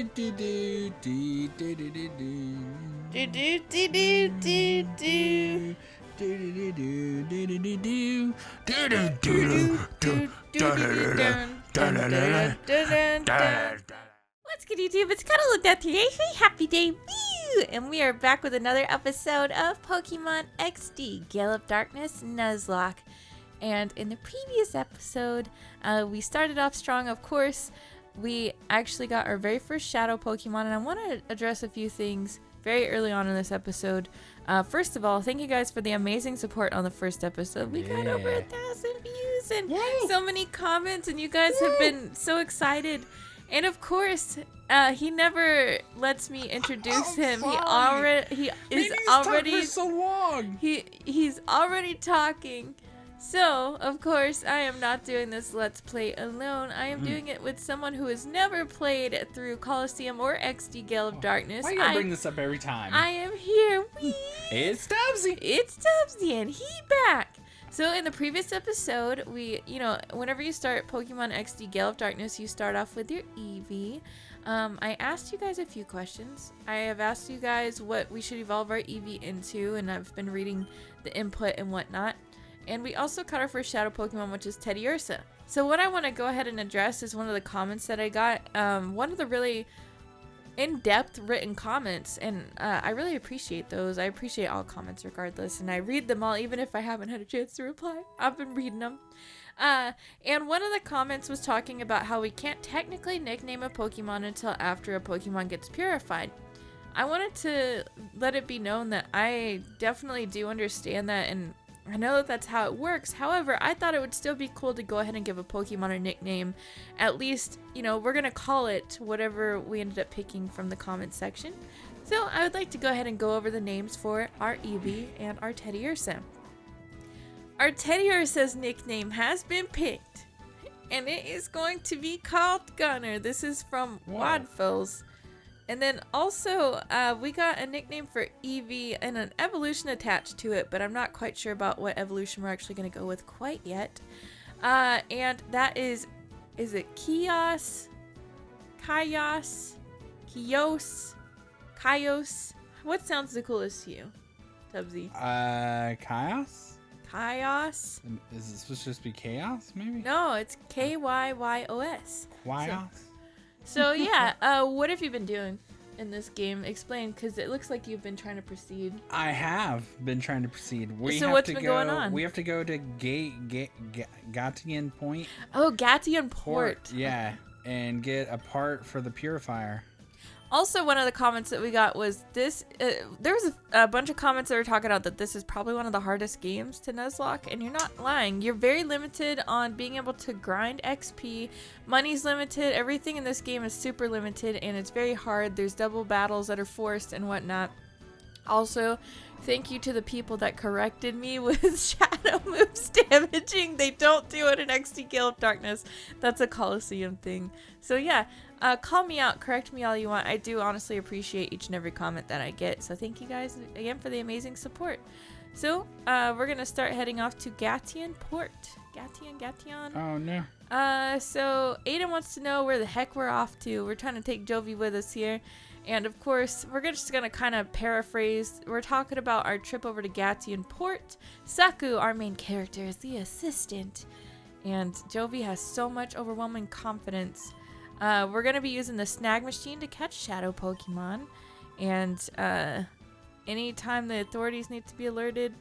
What's good, YouTube? It's CuddleofDeath here. Hey, happy day, woo! And we are back with another episode of Pokemon XD, Gale of Darkness, Nuzlocke. And in the previous episode, we started off strong, of course. We actually got our very first Shadow Pokemon, and I want to address a few things very early on in this episode. First of all, thank you guys for the amazing support on the first episode. We got over 1,000 views and so many comments, and you guys have been so excited. And of course, he never lets me introduce him. He's already talking. So, of course, I am not doing this Let's Play alone. I am doing it with someone who has never played through Coliseum or XD Gale of Darkness. Why you gotta bring this up every time? I am here. Whee! It's Tubbsyy. It's Tubbsyy, and he back. So in the previous episode, whenever you start Pokemon XD Gale of Darkness, you start off with your Eevee. I asked you guys a few questions. I have asked you guys what we should evolve our Eevee into, and I've been reading the input and whatnot. And we also caught our first Shadow Pokemon, which is Teddiursa. So what I want to go ahead and address is one of the comments that I got. One of the really in-depth written comments, and I really appreciate those. I appreciate all comments regardless, and I read them all even if I haven't had a chance to reply. I've been reading them. And one of the comments was talking about how we can't technically nickname a Pokemon until after a Pokemon gets purified. I wanted to let it be known that I definitely do understand that, and I know that that's how it works. However, I thought it would still be cool to go ahead and give a Pokemon a nickname. At least, we're going to call it whatever we ended up picking from the comment section. So I would like to go ahead and go over the names for our Eevee and our Teddiursa. Our Teddiursa's nickname has been picked, and it is going to be called Gunner. This is from Wadfills. And then also, we got a nickname for Eevee and an evolution attached to it, but I'm not quite sure about what evolution we're actually going to go with quite yet. And that is it Kios? Kaios? What sounds the coolest to you, Tubbsyy? Chaos? Kaios? Is it supposed to just be chaos, maybe? No, it's KyYos. Chaos? So yeah, what have you been doing in this game? Explain, because it looks like you've been trying to proceed. I have been trying to proceed. So what's been going on? We have to go to Gateon Point. Oh, Gateon Port. Yeah, and get a part for the purifier. Also, one of the comments that we got was this. There was a bunch of comments that were talking about that this is probably one of the hardest games to Nuzlocke, and you're not lying. You're very limited on being able to grind XP. Money's limited. Everything in this game is super limited, and it's very hard. There's double battles that are forced and whatnot. Also, thank you to the people that corrected me with shadow moves damaging. They don't do it in XD Gale of Darkness. That's a Coliseum thing. So yeah. Call me out, correct me all you want. I do honestly appreciate each and every comment that I get. So thank you guys again for the amazing support. So we're going to start heading off to Gateon Port. Gateon. Oh, no. So Aiden wants to know where the heck we're off to. We're trying to take Jovi with us here. And of course, we're just going to kind of paraphrase. We're talking about our trip over to Gateon Port. Saku, our main character, is the assistant. And Jovi has so much overwhelming confidence. We're going to be using the snag machine to catch shadow Pokemon, and anytime the authorities need to be alerted,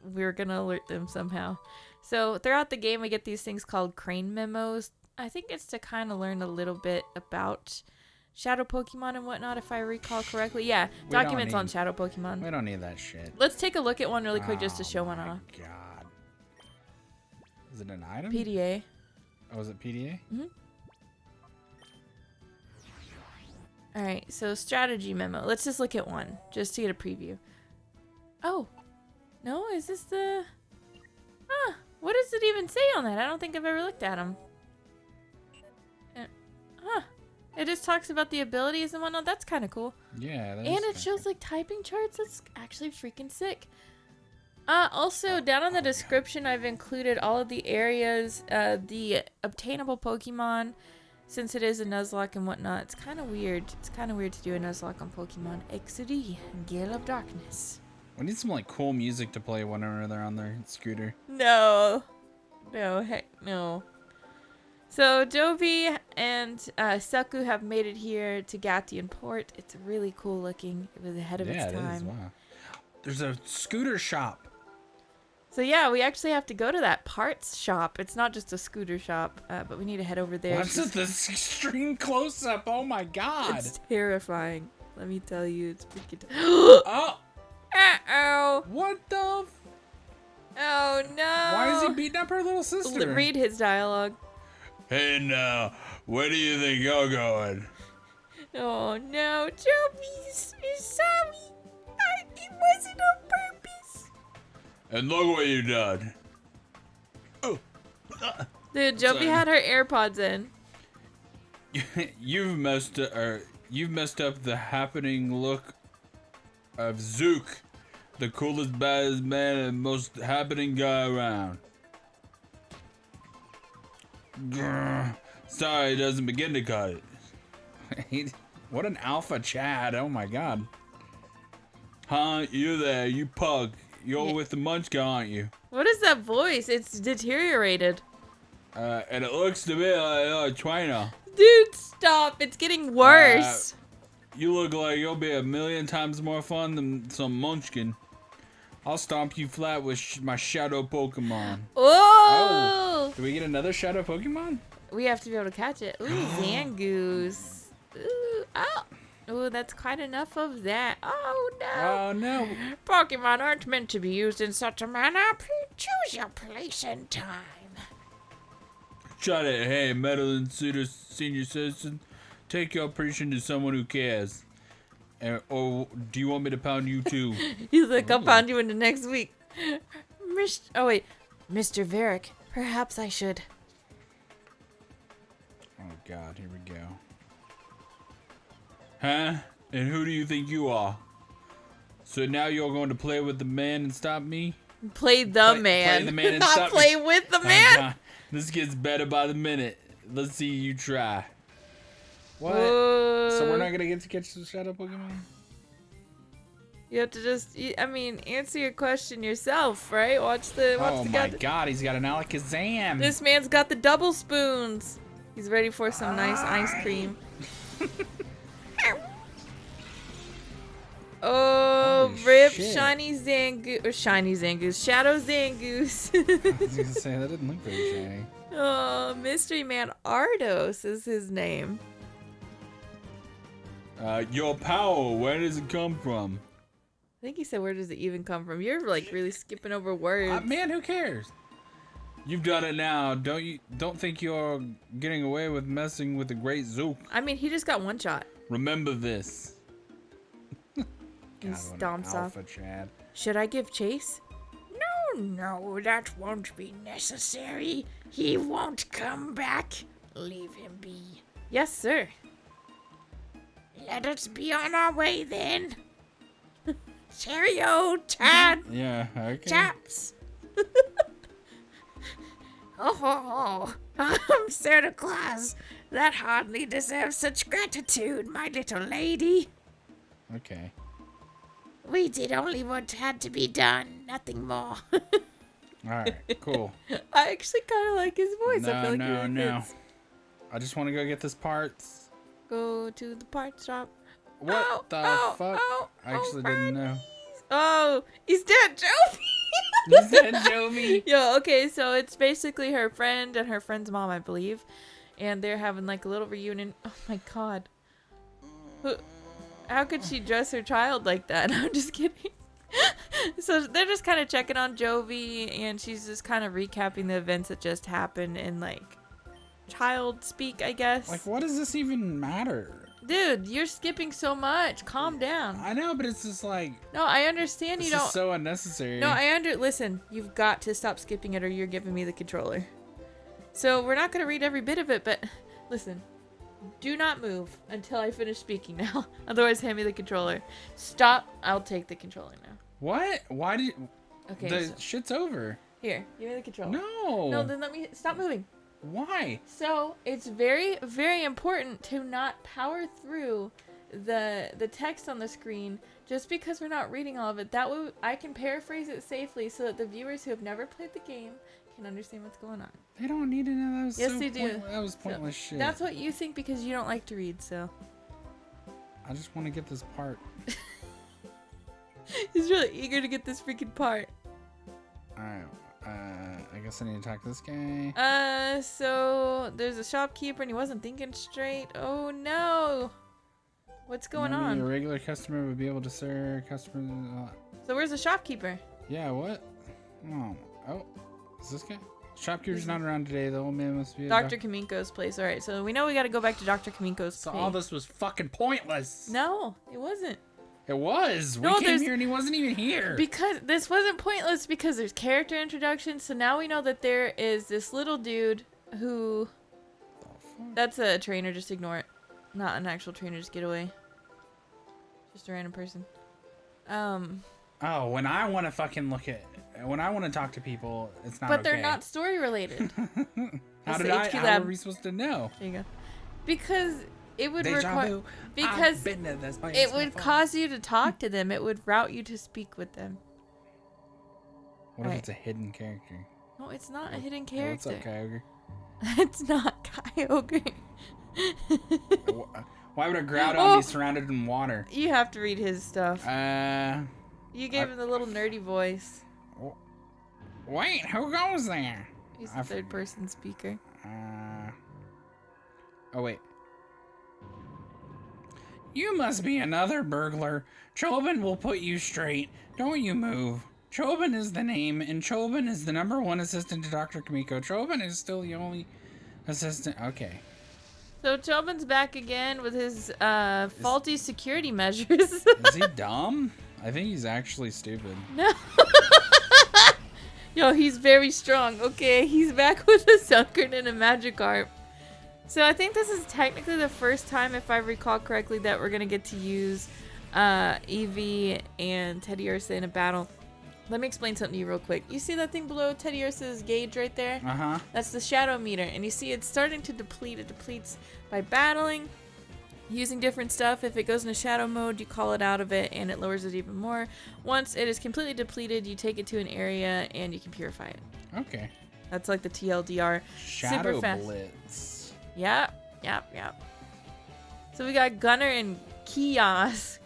we're going to alert them somehow. So throughout the game, we get these things called crane memos. I think it's to kind of learn a little bit about shadow Pokemon and whatnot, if I recall correctly. Yeah, documents on shadow Pokemon. We don't need that shit. Let's take a look at one really quick just to show one off. God. Is it an item? PDA. Oh, is it PDA? Mm-hmm. Alright, so strategy memo. Let's just look at one, just to get a preview. Oh, no, is this the... what does it even say on that? I don't think I've ever looked at them. It just talks about the abilities and whatnot. That's kind of cool. Yeah, that is. And it shows like typing charts. That's actually freaking sick. Also, down in the description, I've included all of the areas, the obtainable Pokemon, since it is a Nuzlocke and whatnot, it's kind of weird. It's kind of weird to do a Nuzlocke on Pokemon XD, Gale of Darkness. We need some like cool music to play whenever they're on their scooter. No. No, heck no. So Jovi and Saku have made it here to Gateon Port. It's really cool looking. It was ahead of its time. Yeah, it is. Wow. There's a scooter shop. So yeah, we actually have to go to that parts shop. It's not just a scooter shop, but we need to head over there. What's this extreme close-up? Oh my god. It's terrifying. Let me tell you, it's freaking... Oh! Uh-oh! What the Oh no! Why is he beating up her little sister? Read his dialogue. Hey now, where do you think you're going? Oh no, Jovi, you're sorry. It wasn't on purpose. And look what you done. Oh. Dude, Jovi had her AirPods in. You've messed up the happening look of Zook, the coolest, baddest man and most happening guy around. Grr. Sorry, it doesn't begin to cut it. What an alpha Chad, oh my god. Huh, you there, you pug. You're with the Munchkin, aren't you? What is that voice? It's deteriorated. And it looks to me like a trainer. Dude, stop. It's getting worse. You look like you'll be 1,000,000 times more fun than some Munchkin. I'll stomp you flat with my shadow Pokemon. Oh! Do we get another shadow Pokemon? We have to be able to catch it. Ooh, Zangoose. Ooh, oh. Ooh, that's quite enough of that. Oh, no. Oh, no. Pokemon aren't meant to be used in such a manner. Please choose your place and time. Shut it. Hey, meddling senior citizen. Take your preaching to someone who cares. Or do you want me to pound you too? He's like, I'll pound you into next week. Oh, wait. Mr. Varric, perhaps I should. Oh, God. Here we go. Huh? And who do you think you are? So now you're going to play with the man and stop me? Play the man. Play the man and not stop play me. with the man. This gets better by the minute. Let's see you try. What? Whoa. So we're not going to get to catch the shadow Pokemon? You have to just, I mean, answer your question yourself, right? Watch the... Oh my god, he's got an Alakazam. This man's got the double spoons. He's ready for some nice ice cream. Oh, Holy rip shit. shiny Zangoose, Shadow Zangoose. I was gonna say that didn't look very shiny. Oh, Mystery Man Ardos is his name. Your power, where does it come from? I think he said, where does it even come from? You're like really skipping over words. Man, who cares? You've done it now. Don't think you're getting away with messing with the great Zook. I mean, he just got one shot. Remember this. He stomps off. Alpha Chad. Should I give chase? No, that won't be necessary. He won't come back. Leave him be. Yes, sir. Let us be on our way then. Cheerio, Tad. Yeah, okay. Chaps. Oh, Santa Claus. That hardly deserves such gratitude, my little lady. Okay. We did only what had to be done, nothing more. Alright, cool. I actually kind of like his voice. I feel like he really No. fits. I just want to go get this parts. Go to the part shop. What the fuck? I actually didn't know. Oh, he's dead, Jovi. Is that Jovi? Yo, okay, so it's basically her friend and her friend's mom, I believe. And they're having like a little reunion. Oh my god. How could she dress her child like that? I'm just kidding. So they're just kind of checking on Jovi, and she's just kind of recapping the events that just happened in like child speak, I guess. Like, what does this even matter? Dude, you're skipping so much. Calm down. I know, but it's just like... No, I understand you This don't... is so unnecessary. No, listen, you've got to stop skipping it or you're giving me the controller. So we're not going to read every bit of it, but listen. Do not move until I finish speaking now. Otherwise, hand me the controller. Stop. I'll take the controller now. What? Why did... Okay. The shit's over. Here, give me the controller. No. No, then let me... Stop moving. Why? So it's very, very important to not power through the text on the screen just because we're not reading all of it. That way I can paraphrase it safely so that the viewers who have never played the game can understand what's going on. They don't need to know. That was Yes, they do. That was pointless shit. That's what you think because you don't like to read, so. I just want to get this part. He's really eager to get this freaking part. Alright, I guess I need to talk to this guy. So there's a shopkeeper and he wasn't thinking straight. Oh no! What's going on? A regular customer would be able to serve customers. So where's the shopkeeper? Yeah, what? Oh, is this guy? Shopkeeper's not around today. The old man must be. Dr. Kaminko's place. All right, so we know we got to go back to Dr. Kaminko's So place. all this was fucking pointless. No, it wasn't. It was. No, We came here and he wasn't even here. Because this wasn't pointless because there's character introduction. So now we know that there is this little dude who. That's a trainer. Just ignore it. Not an actual trainer. Just get away. Just a random person. Oh, when I want to fucking when I want to talk to people, it's not. But okay. they're not story related. How That's the HQ How lab. are we supposed to know? There you go. Because it would Deja require. vu. Because I've been to this place it would before. cause you to talk to them. It would route you to speak with them. What if Right. it's a hidden character? No, it's not a hidden Hey, what's character. up, Kyogre? It's not Kyogre. Why would a Groudon Oh. be surrounded in water? You have to read his stuff. You gave I- him the little nerdy voice. Wait, who goes there? He's the third person speaker. Oh, wait. You must be another burglar. Chobin will put you straight. Don't you move. Chobin is the name, and Chobin is the #1 assistant to Dr. Kamiko. Chobin is still the only assistant. Okay. So Chobin's back again with his faulty security measures. Is he dumb? I think he's actually stupid. No. Yo, he's very strong. Okay, he's back with a Sunkern and a Magikarp. So I think this is technically the first time, if I recall correctly, that we're going to get to use Eevee and Teddiursa in a battle. Let me explain something to you real quick. You see that thing below Teddiursa's gauge right there? Uh-huh. That's the shadow meter. And you see it's starting to deplete. It depletes by battling, using different stuff. If it goes into shadow mode, you call it out of it and it lowers it even more. Once it is completely depleted, you take it to an area and you can purify it. Okay. That's like the TLDR. Shadow Super fast. Blitz. Yep. So we got Gunner and Chaos.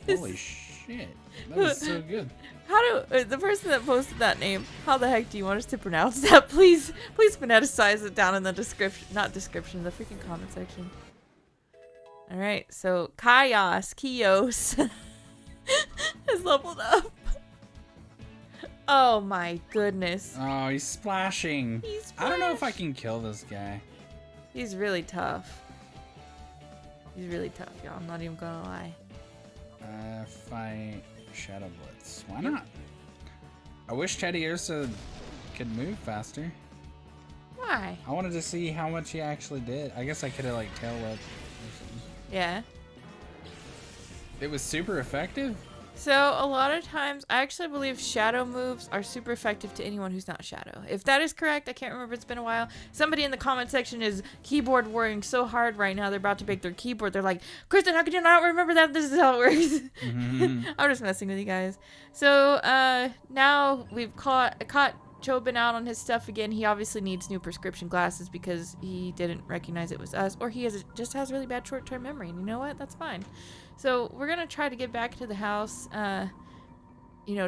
Holy shit. That was so good. How do the person that posted that name? How the heck do you want us to pronounce that? Please phoneticize it down in the description, not description, the freaking comment section. All right, so Kios has leveled up. Oh my goodness. Oh, he's splashing. I don't know if I can kill this guy. He's really tough. He's really tough, y'all. I'm not even gonna lie. Fight Shadow Blitz. Why not? I wish Teddiursa could move faster. Why? I wanted to see how much he actually did. I guess I could have like tail whipped. Yeah. It was super effective. So a lot of times, I actually believe shadow moves are super effective to anyone who's not shadow. If that is correct, I can't remember. It's been a while. Somebody in the comment section is keyboard warring so hard right now. They're about to break their keyboard. They're like, Kristen, how could you not remember that? This is how it works. Mm-hmm. I'm just messing with you guys. So now we've caught Chobin out on his stuff again. He obviously needs new prescription glasses because he didn't recognize it was us, or he just has really bad short-term memory. And you know what? That's fine. So we're gonna try to get back to the house.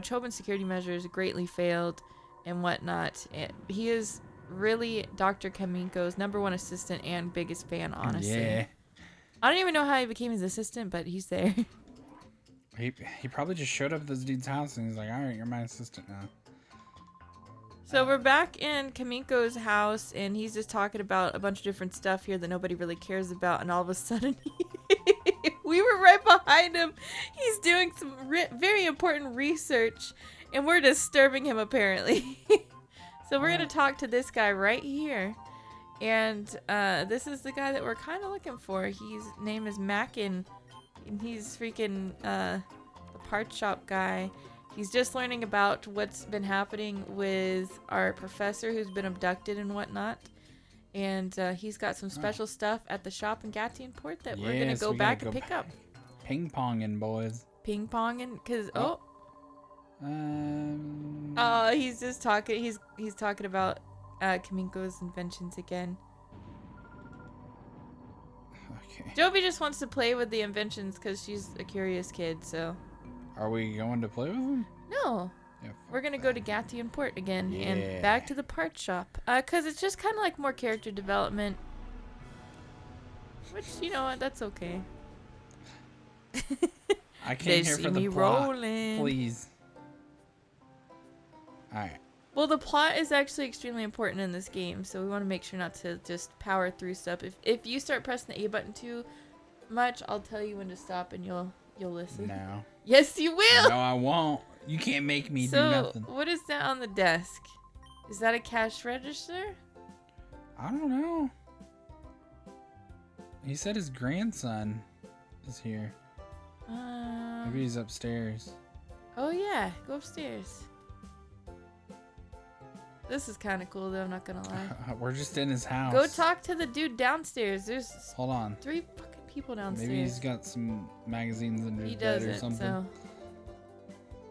Chobin's security measures greatly failed and whatnot. He is really Dr. Kaminko's #1 assistant and biggest fan, honestly. Yeah. I don't even know how he became his assistant, but he's there. He probably just showed up at this dude's house and he's like, all right, you're my assistant now. So we're back in Kaminko's house, and he's just talking about a bunch of different stuff here that nobody really cares about, and all of a sudden, we were right behind him. He's doing some very important research, and we're disturbing him, apparently. So we're going to talk to this guy right here, and this is the guy that we're kind of looking for. His name is Mackin, and he's freaking the part shop guy. He's just learning about what's been happening with our professor who's been abducted and whatnot. And he's got some special stuff at the shop in Gateon Port that we're going to go back and pick up. Ping-ponging, boys. Ping-ponging? Because, he's just talking. He's talking about Kamiko's inventions again. Okay. Jovi just wants to play with the inventions because she's a curious kid, so... Are we going to play with them? No. Yeah, We're going to go to Gateon Port again Yeah. and back to the part shop. Because it's just kind of like more character development. Which, you know what, that's okay. I came here for the plot. Please. Alright. Well, the plot is actually extremely important in this game, so we want to make sure not to just power through stuff. If you start pressing the A button too much, I'll tell you when to stop and you'll listen. No. Yes, you will. No, I won't. You can't make me do nothing. So, what is that on the desk? Is that a cash register? I don't know. He said his grandson is here. Maybe he's upstairs. Oh yeah, go upstairs. This is kind of cool though, I'm not gonna lie. We're just in his house. Go talk to the dude downstairs. There's Hold on. 3 fucking people downstairs. Maybe he's got some magazines under his He bed or doesn't, something. so.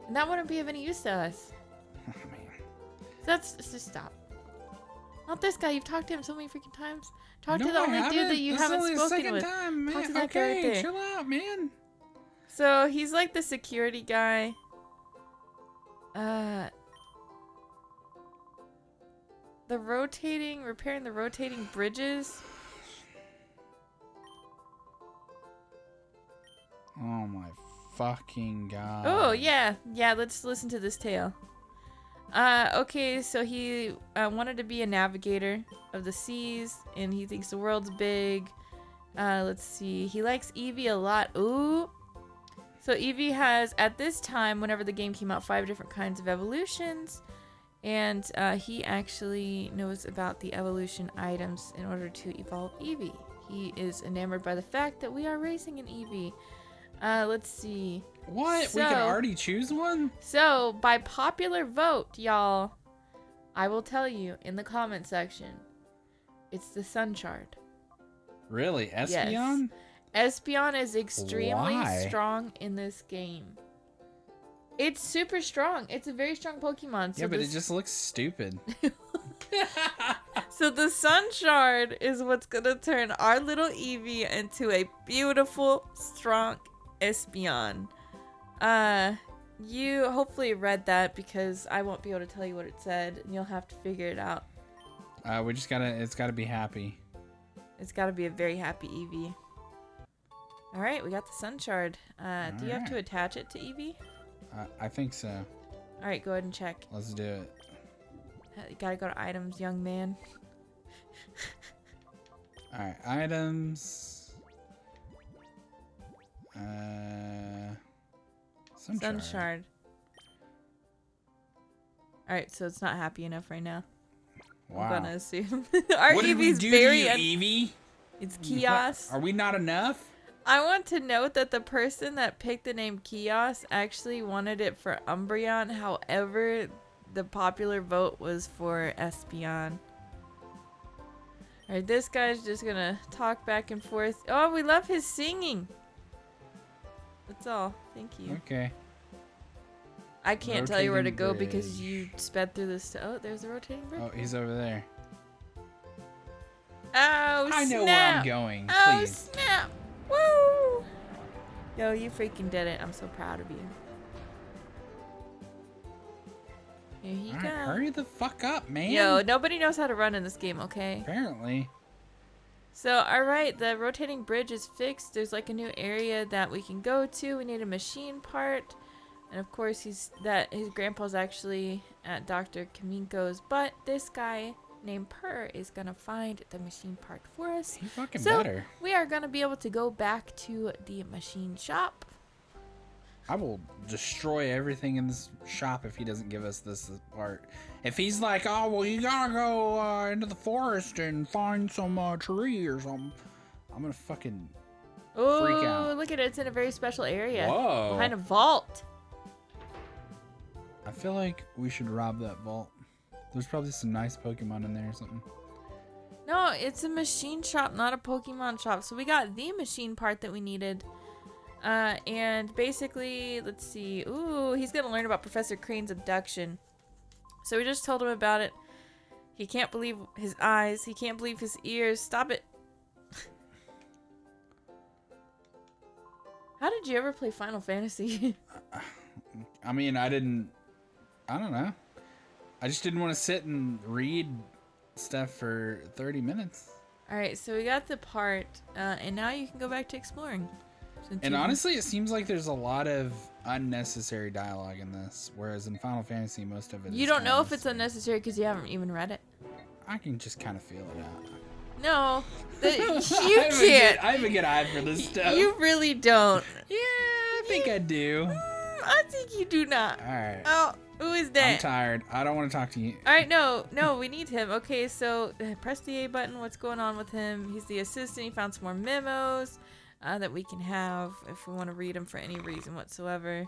And that wouldn't be of any use to us. Oh, man. Let's just stop. Not this guy. You've talked to him so many freaking times. Talk to No, the I only dude haven't. that you This haven't is only spoken the second with. time, man. Talk to that guy Okay, right there. chill out, man. So he's like the security guy. Repairing the rotating bridges. Oh my fucking god. Oh yeah, let's listen to this tale. Okay, so he wanted to be a navigator of the seas, and he thinks the world's big. Let's see, he likes Eevee a lot. Ooh. So Eevee has, at this time, whenever the game came out, 5 different kinds of evolutions. And he actually knows about the evolution items in order to evolve Eevee. He is enamored by the fact that we are racing an Eevee. Let's see. What? We can already choose one? So, by popular vote, y'all, I will tell you in the comment section, it's the Sun Shard. Really? Espeon? Yes. Espeon is extremely Why? strong in this game. It's super strong. It's a very strong Pokemon. So Yeah, but it just looks stupid. So the Sun Shard is what's gonna turn our little Eevee into a beautiful, strong Espeon. You hopefully read that because I won't be able to tell you what it said, and you'll have to figure it out. It's gotta be happy. It's gotta be a very happy Eevee. Alright, we got the Sun Shard. Do you have to attach it to Eevee? I think so. Alright, go ahead and check. Let's do it. You gotta go to items, young man. Alright, items. Sun Shard. Alright, so it's not happy enough right now. Wow. I'm gonna assume. Our What did we Eevee's do very to you, Eevee? It's Chaos. Are we not enough? I want to note that the person that picked the name Chaos actually wanted it for Umbreon. However, the popular vote was for Espeon. Alright, this guy's just gonna talk back and forth. Oh, we love his singing. That's all. Thank you. Okay. I can't tell you where to Rotating go because bridge. you sped through this. Oh, there's a rotating bridge. Oh, he's over there. Oh, I know snap. where I'm going. Oh, Please. snap. Woo! Yo, you freaking did it. I'm so proud of you. Here you All go. right, hurry the fuck up, man. Yo, nobody knows how to run in this game, okay? Apparently. So, alright, the rotating bridge is fixed. There's like a new area that we can go to. We need a machine part. And of course, his grandpa's actually at Dr. Kamiko's. But this guy named Purr is gonna find the machine part for us. He fucking So, better. we are gonna be able to go back to the machine shop. I will destroy everything in this shop if he doesn't give us this part. If he's like, oh, well, you gotta go into the forest and find some tree or something, I'm gonna fucking freak Oh, out. look at it. It's in a very special area. Whoa. Behind a vault. I feel like we should rob that vault. There's probably some nice Pokemon in there or something. No, it's a machine shop, not a Pokemon shop. So we got the machine part that we needed. And basically, let's see. Ooh, he's going to learn about Professor Crane's abduction. So we just told him about it. He can't believe his eyes. He can't believe his ears. Stop it. How did you ever play Final Fantasy? I mean, I don't know. I just didn't want to sit and read stuff for 30 minutes. Alright, so we got the part, and now you can go back to exploring. And honestly, it seems like there's a lot of unnecessary dialogue in this, whereas in Final Fantasy, most of it You don't know if it's unnecessary because you haven't even read it. I can just kind of feel it out. No, you can't. I have a good eye for this stuff. You really don't. Yeah, I think I do. I think you do not. All right. Oh, who is that? I'm tired. I don't want to talk to you. All right, no, we need him. Okay, so press the A button. What's going on with him? He's the assistant. He found some more memos that we can have if we want to read them for any reason whatsoever.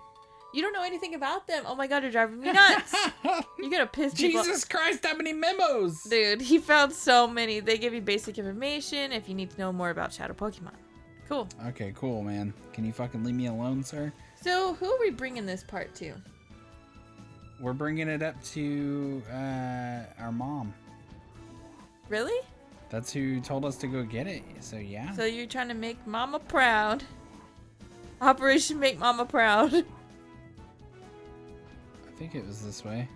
You don't know anything about them. Oh my god, you're driving me nuts. You're gonna piss people off. Jesus Christ, how many memos? Dude, he found so many. They give you basic information if you need to know more about Shadow Pokemon. Cool. Okay, cool, man. Can you fucking leave me alone, sir? So, who are we bringing this part to? We're bringing it up to our mom. Really? That's who told us to go get it, so yeah. So you're trying to make Mama proud. Operation Make Mama Proud. I think it was this way.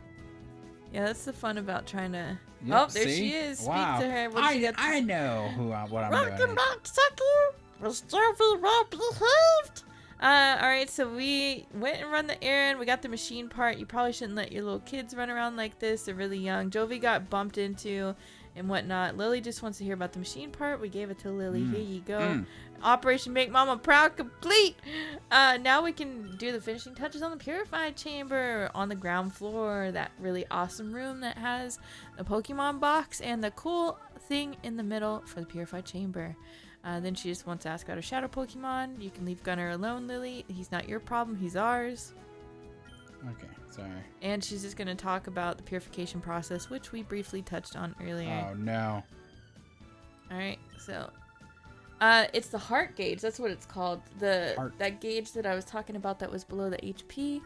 Yeah, that's the fun about trying to... Yep, oh, there see? she is. Wow. Speak to her. What she got to I know what I'm Welcome doing. back, Sucker. We're still be well behaved. Alright, so we went and run the errand. We got the machine part. You probably shouldn't let your little kids run around like this. They're really young. Jovi got bumped into and whatnot. Lily just wants to hear about the machine part. We gave it to Lily. Here you go. Operation Make Mama Proud complete. Now we can do the finishing touches on the purified chamber on the ground floor. That really awesome room that has the Pokemon box and the cool thing in the middle for the purified chamber. Then she just wants to ask about her shadow Pokemon. You can leave Gunner alone, Lily. He's not your problem. He's ours. Okay, sorry. And she's just going to talk about the purification process, which we briefly touched on earlier. Oh, no. Alright, so... it's the heart gauge. That's what it's called. That gauge that I was talking about that was below the HP.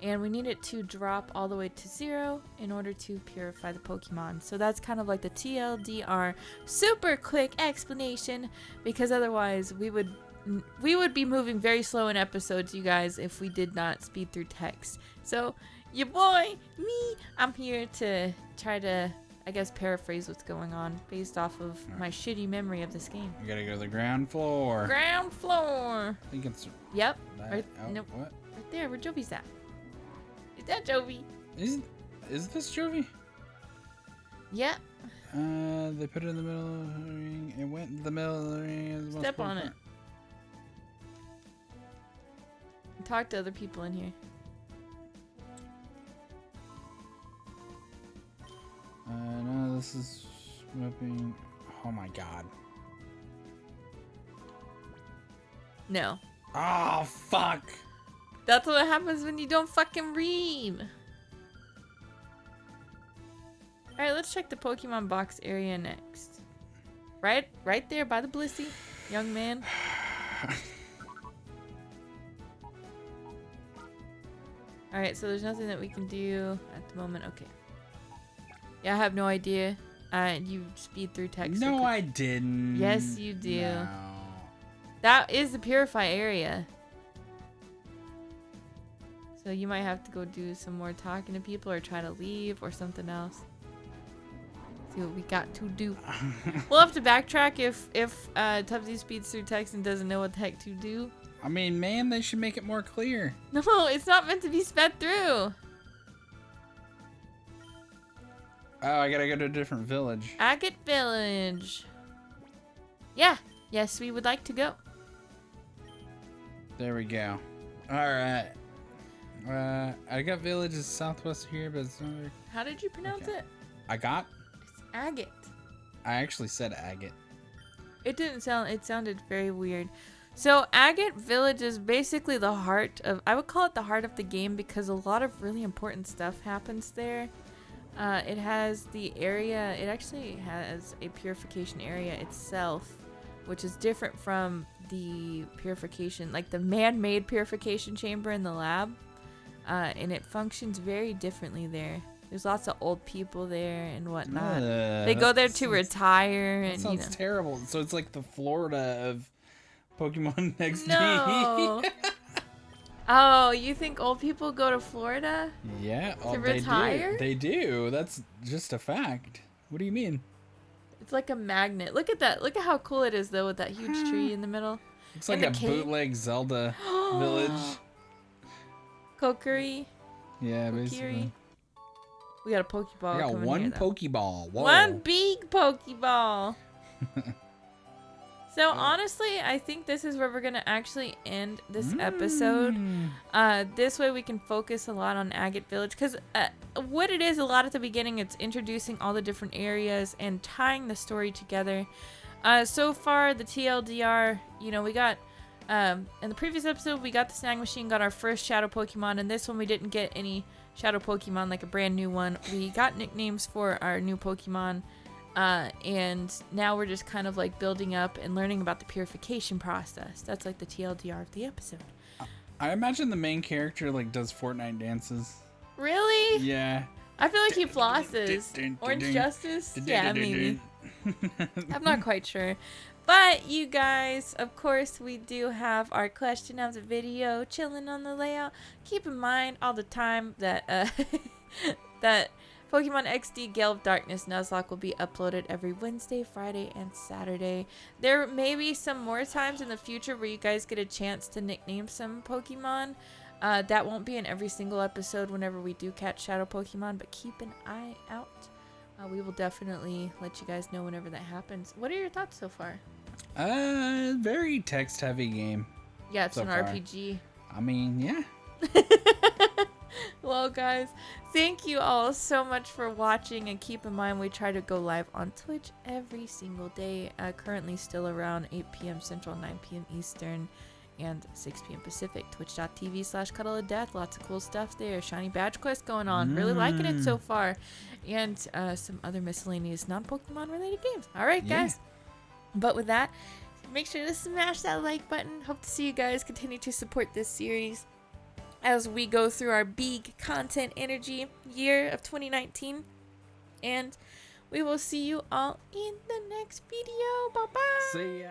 And we need it to drop all the way to 0 in order to purify the Pokemon. So that's kind of like the TLDR super quick explanation, because otherwise we would be moving very slow in episodes, you guys, if we did not speed through text. So your boy, me, I'm here to try to, I guess, paraphrase what's going on based off of my shitty memory of this game. We gotta go to the ground floor. Ground floor. I think it's... Yep. that- Right, oh, nope. What? Right there, where Jovi's at. Is that Jovi? Is this Jovi? Yep. They put it in the middle of the ring. It went in the middle of the ring. Step on it. Talk to other people in here. No, this is smoking. Oh my god. No. Oh, fuck. That's what happens when you don't fucking read. Alright, let's check the Pokemon box area next. Right there by the Blissey, young man. Alright, so there's nothing that we can do at the moment. Okay. Yeah, I have no idea. You speed through text. No, I didn't. Yes, you do. No. That is the Purify area. So you might have to go do some more talking to people or try to leave or something else. See what we got to do. We'll have to backtrack if Tubbsyy speeds through text and doesn't know what the heck to do. I mean, man, they should make it more clear. No, it's not meant to be sped through. Oh, I gotta go to a different village. Agate Village. Yeah. Yes, we would like to go. There we go. Alright. Agate Village is southwest here, but it's not... How did you pronounce it? Agate? It's Agate. I actually said agate. It didn't sound, it sounded very weird. So Agate Village is basically the heart of, I would call it the heart of the game because a lot of really important stuff happens there. It has the area, it actually has a purification area itself, which is different from the purification, like the man-made purification chamber in the lab. And it functions very differently there. There's lots of old people there and whatnot. They go there to retire. And That sounds terrible. So it's like the Florida of Pokemon XD. No. Oh, you think old people go to Florida? Yeah. To retire? They do. That's just a fact. What do you mean? It's like a magnet. Look at that. Look at how cool it is, though, with that huge tree in the middle. Looks like a bootleg Zelda village. Kokiri. Yeah, Kokiri. basically. We got a Pokeball. I got coming one here, though. Pokeball. Whoa. One big Pokeball. So honestly, I think this is where we're gonna actually end this episode. This way we can focus a lot on Agate Village, because what it is a lot at the beginning, it's introducing all the different areas and tying the story together. So far, the TLDR, you know, we got in the previous episode we got the Snag Machine, got our first Shadow Pokemon, and this one we didn't get any Shadow Pokemon, like a brand new one. We got nicknames for our new Pokemon. And now we're just kind of like building up and learning about the purification process. That's like the TLDR of the episode. I imagine the main character like does Fortnite dances. Really? Yeah. I feel like he flosses. Orange Justice? Yeah, maybe. I'm not quite sure. But you guys, of course, we do have our question of the video chilling on the layout. Keep in mind all the time that that Pokemon XD Gale of Darkness Nuzlocke will be uploaded every Wednesday, Friday, and Saturday. There may be some more times in the future where you guys get a chance to nickname some Pokemon. That won't be in every single episode whenever we do catch Shadow Pokemon, but keep an eye out. We will definitely let you guys know whenever that happens. What are your thoughts so far? Very text-heavy game. Yeah, it's so an far. RPG. I mean, yeah. Well, guys, thank you all so much for watching, and keep in mind we try to go live on Twitch every single day, currently still around 8 p.m. Central, 9 p.m. Eastern, and 6 p.m. Pacific. Twitch.tv/CuddleofDeath. Lots of cool stuff there. Shiny badge quest going on. Really liking it so far. And some other miscellaneous non-Pokemon related games. All right, guys. But with that, make sure to smash that like button. Hope to see you guys continue to support this series as we go through our big content energy year of 2019. And we will see you all in the next video. Bye-bye. See ya.